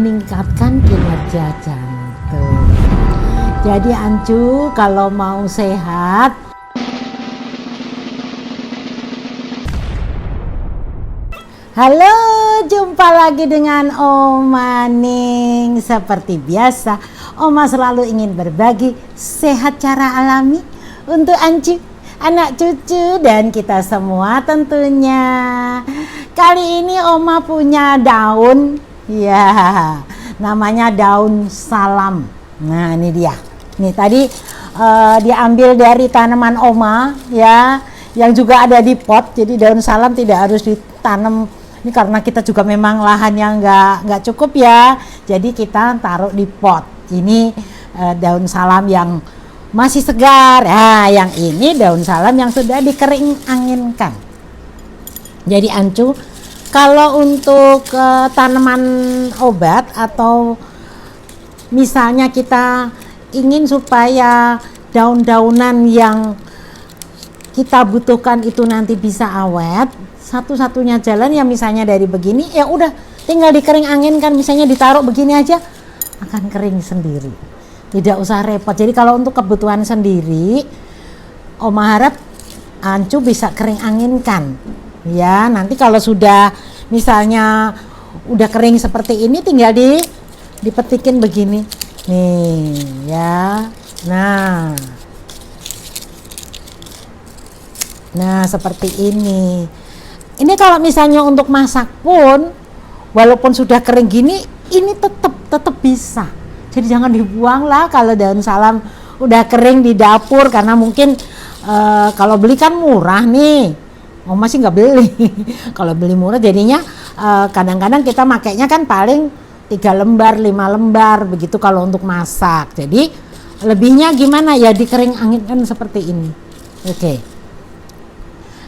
meningkatkan kinerja jantung. Jadi Ancu kalau mau sehat, halo, jumpa lagi dengan Oma Ning. Seperti biasa, Oma selalu ingin berbagi sehat cara alami untuk Ancu, anak cucu, dan kita semua tentunya. Kali ini Oma punya daun, ya, namanya daun salam. Nah, ini dia. Nih tadi diambil dari tanaman Oma, ya, yang juga ada di pot. Jadi daun salam tidak harus ditanam. Ini karena kita juga memang lahannya nggak cukup ya. Jadi kita taruh di pot. Ini daun salam yang masih segar. Nah, yang ini daun salam yang sudah dikering anginkan. Jadi Ancu, kalau untuk tanaman obat atau misalnya kita ingin supaya daun-daunan yang kita butuhkan itu nanti bisa awet, satu-satunya jalan ya misalnya dari begini, ya udah tinggal dikering anginkan, misalnya ditaruh begini aja akan kering sendiri, tidak usah repot. Jadi kalau untuk kebutuhan sendiri, Oma harap Ancu bisa kering anginkan ya. Nanti kalau sudah misalnya udah kering seperti ini, tinggal dipetikin begini nih ya. Nah seperti ini. Ini kalau misalnya untuk masak pun, walaupun sudah kering gini, ini tetap bisa. Jadi jangan dibuang lah kalau daun salam udah kering di dapur, karena mungkin kalau beli kan murah nih. Oma sih nggak beli. Kalau beli murah jadinya kadang-kadang kita makainya kan paling 3 lembar, 5 lembar begitu kalau untuk masak. Jadi lebihnya gimana ya, dikering anginkan seperti ini. Oke.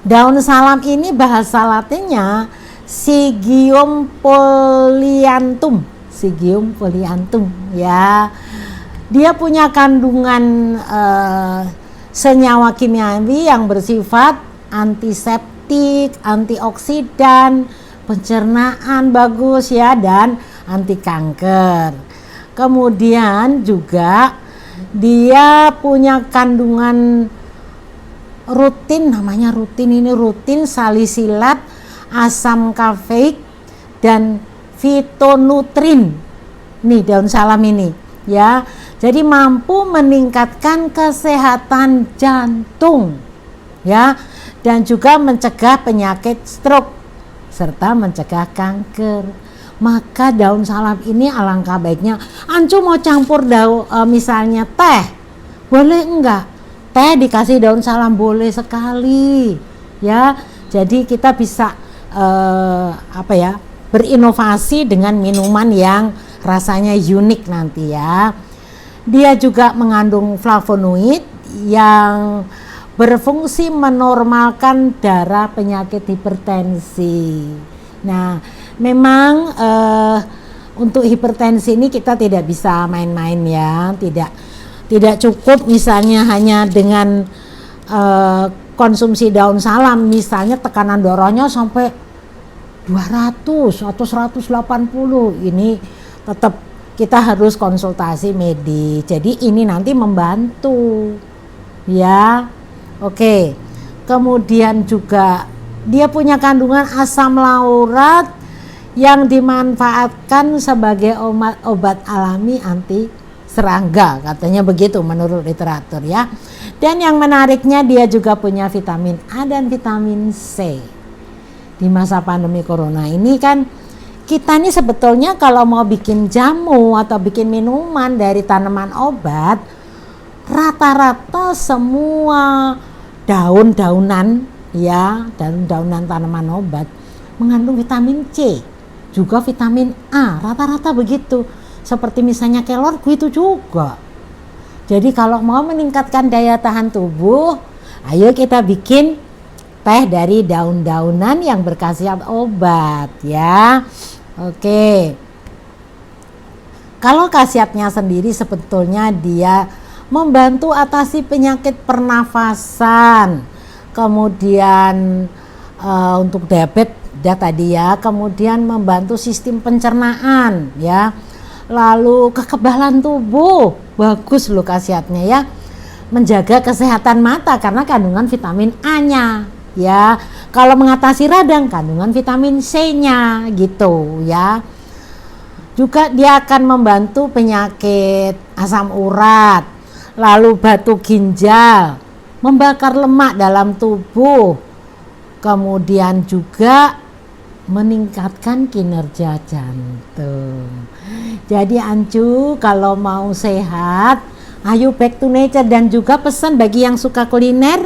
Daun salam ini bahasa latinnya Syzygium polyanthum. Syzygium polyanthum ya. Dia punya kandungan senyawa kimiawi yang bersifat antiseptik, antioksidan, pencernaan bagus ya, dan anti kanker. Kemudian juga dia punya kandungan rutin, namanya rutin salisilat, asam kafeik, dan fitonutrin. Nih daun salam ini ya. Jadi mampu meningkatkan kesehatan jantung ya, dan juga mencegah penyakit stroke serta mencegah kanker. Maka daun salam ini alangkah baiknya Ancu mau campur misalnya teh, boleh enggak? Teh dikasih daun salam boleh sekali ya. Jadi kita bisa berinovasi dengan minuman yang rasanya unik nanti ya. Dia juga mengandung flavonoid yang berfungsi menormalkan darah penyakit hipertensi. Nah, memang untuk hipertensi ini kita tidak bisa main-main ya. Tidak cukup misalnya hanya dengan konsumsi daun salam, misalnya tekanan darahnya sampai 200 atau 180. Ini tetap kita harus konsultasi medis. Jadi ini nanti membantu ya. Oke. Kemudian juga dia punya kandungan asam laurat yang dimanfaatkan sebagai obat alami anti serangga, katanya begitu menurut literatur ya. Dan yang menariknya dia juga punya vitamin A dan vitamin C. Di masa pandemi corona ini kan kita nih sebetulnya kalau mau bikin jamu atau bikin minuman dari tanaman obat, rata-rata semua daun-daunan ya, daun-daunan tanaman obat mengandung vitamin C, juga vitamin A, rata-rata begitu. Seperti misalnya kelorku itu juga. Jadi kalau mau meningkatkan daya tahan tubuh, ayo kita bikin teh dari daun-daunan yang berkhasiat obat ya. Oke. Kalau khasiatnya sendiri sebetulnya dia membantu atasi penyakit pernafasan. Kemudian untuk diabetes udah tadi ya, kemudian membantu sistem pencernaan ya, lalu kekebalan tubuh, bagus loh khasiatnya ya, menjaga kesehatan mata karena kandungan vitamin A-nya ya, kalau mengatasi radang kandungan vitamin C-nya gitu ya, juga dia akan membantu penyakit asam urat, lalu batu ginjal, membakar lemak dalam tubuh, kemudian juga meningkatkan kinerja jantung. Jadi Ancu kalau mau sehat, ayo back to nature. Dan juga pesan bagi yang suka kuliner,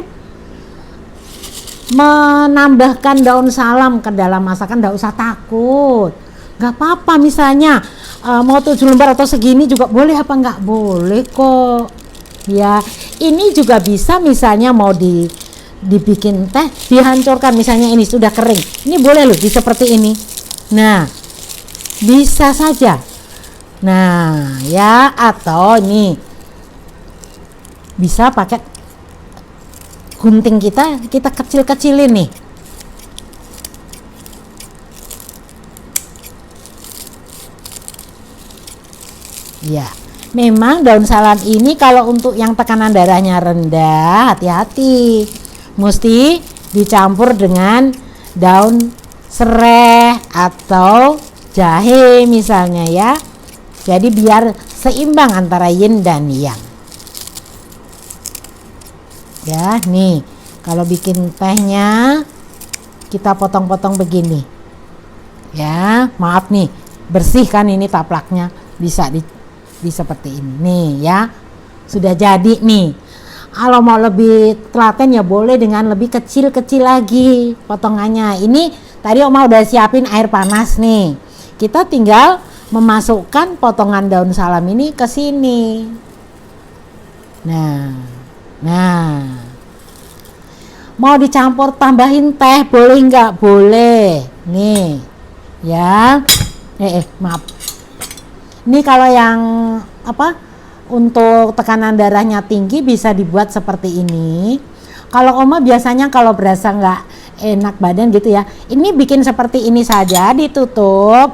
menambahkan daun salam ke dalam masakan, gak usah takut, gak apa-apa. Misalnya mau 7 lembar atau segini juga boleh, apa nggak boleh kok ya. Ini juga bisa, misalnya mau dibikin teh, dihancurkan, misalnya ini sudah kering, ini boleh loh di seperti ini. Nah, bisa saja. Nah, ya, atau ini bisa pakai gunting kita kecil-kecilin nih. Ya, memang daun salam ini kalau untuk yang tekanan darahnya rendah, hati-hati. Mesti dicampur dengan daun serai atau jahe misalnya ya. Jadi biar seimbang antara yin dan yang. Ya, nih kalau bikin tehnya kita potong-potong begini. Ya, maaf nih, bersih kan ini taplaknya, bisa seperti ini nih ya. Sudah jadi nih. Kalau mau lebih telaten ya boleh dengan lebih kecil-kecil lagi potongannya. Ini tadi Oma udah siapin air panas nih. Kita tinggal memasukkan potongan daun salam ini ke sini. Nah. Mau dicampur tambahin teh boleh nggak? Boleh. Nih. Ya. Maaf. Ini kalau yang untuk tekanan darahnya tinggi bisa dibuat seperti ini. Kalau Oma biasanya kalau berasa nggak enak badan gitu ya, ini bikin seperti ini saja, ditutup.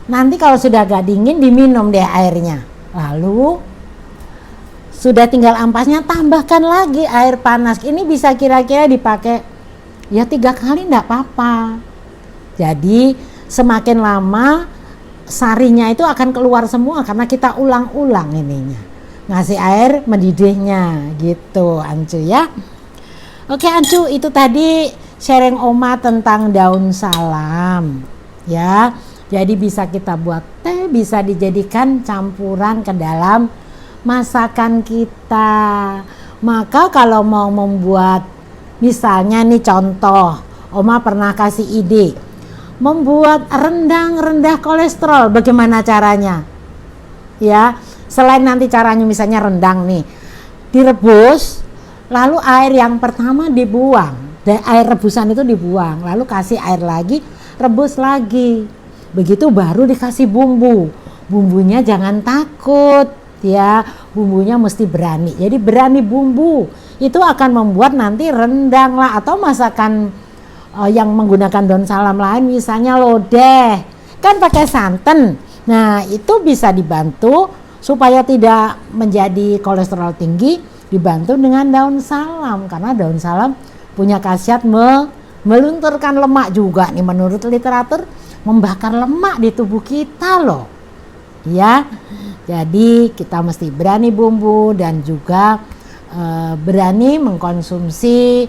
Nanti kalau sudah agak dingin diminum deh airnya. Lalu sudah tinggal ampasnya, tambahkan lagi air panas. Ini bisa kira-kira dipakai ya 3 kali enggak apa-apa. Jadi semakin lama sarinya itu akan keluar semua karena kita ulang-ulang ininya, ngasih air mendidihnya gitu Ancu ya. Oke Ancu, itu tadi sharing Oma tentang daun salam ya. Jadi bisa kita buat teh, bisa dijadikan campuran ke dalam masakan kita. Maka kalau mau membuat, misalnya nih contoh, Oma pernah kasih ide membuat rendang rendah kolesterol, bagaimana caranya? Ya, selain nanti caranya misalnya rendang nih, direbus, lalu air yang pertama dibuang, air rebusan itu dibuang, lalu kasih air lagi, rebus lagi, begitu baru dikasih bumbu. Bumbunya jangan takut ya, bumbunya mesti berani. Jadi berani bumbu, itu akan membuat nanti rendang lah atau masakan yang menggunakan daun salam lain, misalnya lodeh kan pakai santan. Nah itu bisa dibantu supaya tidak menjadi kolesterol tinggi, dibantu dengan daun salam, karena daun salam punya khasiat melunturkan lemak juga nih, menurut literatur membakar lemak di tubuh kita loh ya. Jadi kita mesti berani bumbu dan juga berani mengkonsumsi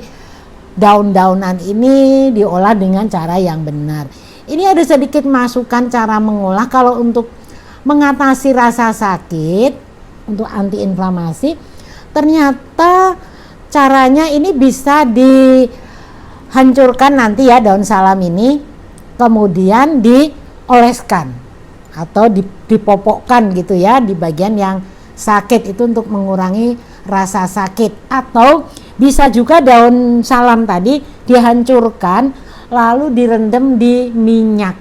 daun-daunan ini, diolah dengan cara yang benar. Ini ada sedikit masukan cara mengolah. Kalau untuk mengatasi rasa sakit, untuk antiinflamasi, ternyata caranya ini bisa dihancurkan nanti ya daun salam ini, kemudian dioleskan atau dipopokkan gitu ya di bagian yang sakit itu untuk mengurangi rasa sakit. Atau bisa juga daun salam tadi dihancurkan lalu direndam di minyak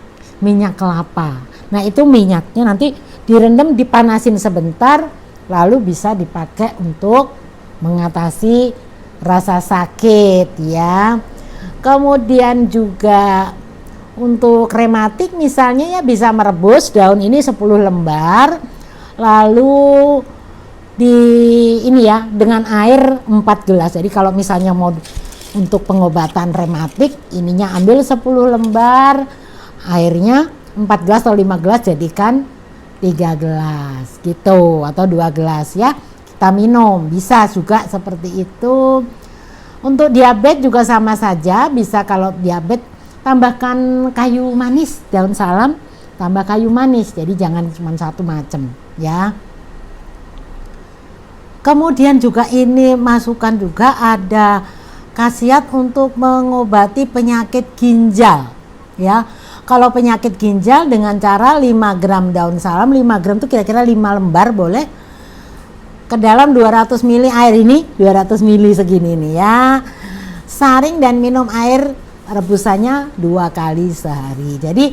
kelapa. Nah itu minyaknya nanti direndam, dipanasin sebentar, lalu bisa dipakai untuk mengatasi rasa sakit ya. Kemudian juga untuk rematik misalnya ya bisa merebus daun ini 10 lembar, lalu di ini ya dengan air 4 gelas. Jadi kalau misalnya mau untuk pengobatan rematik, ininya ambil 10 lembar, airnya 4 gelas atau 5 gelas, jadikan 3 gelas gitu, atau 2 gelas ya, kita minum, bisa juga seperti itu. Untuk diabetes juga sama saja, bisa kalau diabetes tambahkan kayu manis, daun salam tambah kayu manis, jadi jangan cuma satu macam ya. Kemudian juga ini masukkan juga ada khasiat untuk mengobati penyakit ginjal ya. Kalau penyakit ginjal dengan cara 5 gram daun salam, 5 gram itu kira-kira 5 lembar boleh, ke dalam 200 ml air ini, 200 ml segini nih ya. Saring dan minum air rebusannya 2 kali sehari. Jadi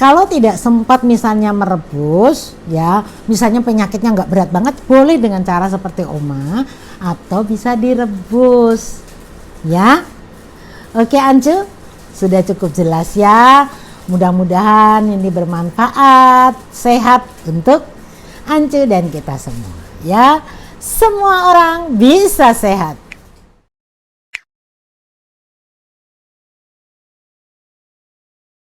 kalau tidak sempat misalnya merebus ya, misalnya penyakitnya nggak berat banget, boleh dengan cara seperti Oma, atau bisa direbus ya. Oke Ancu, sudah cukup jelas ya. Mudah-mudahan ini bermanfaat, sehat untuk Ancu dan kita semua ya. Semua orang bisa sehat.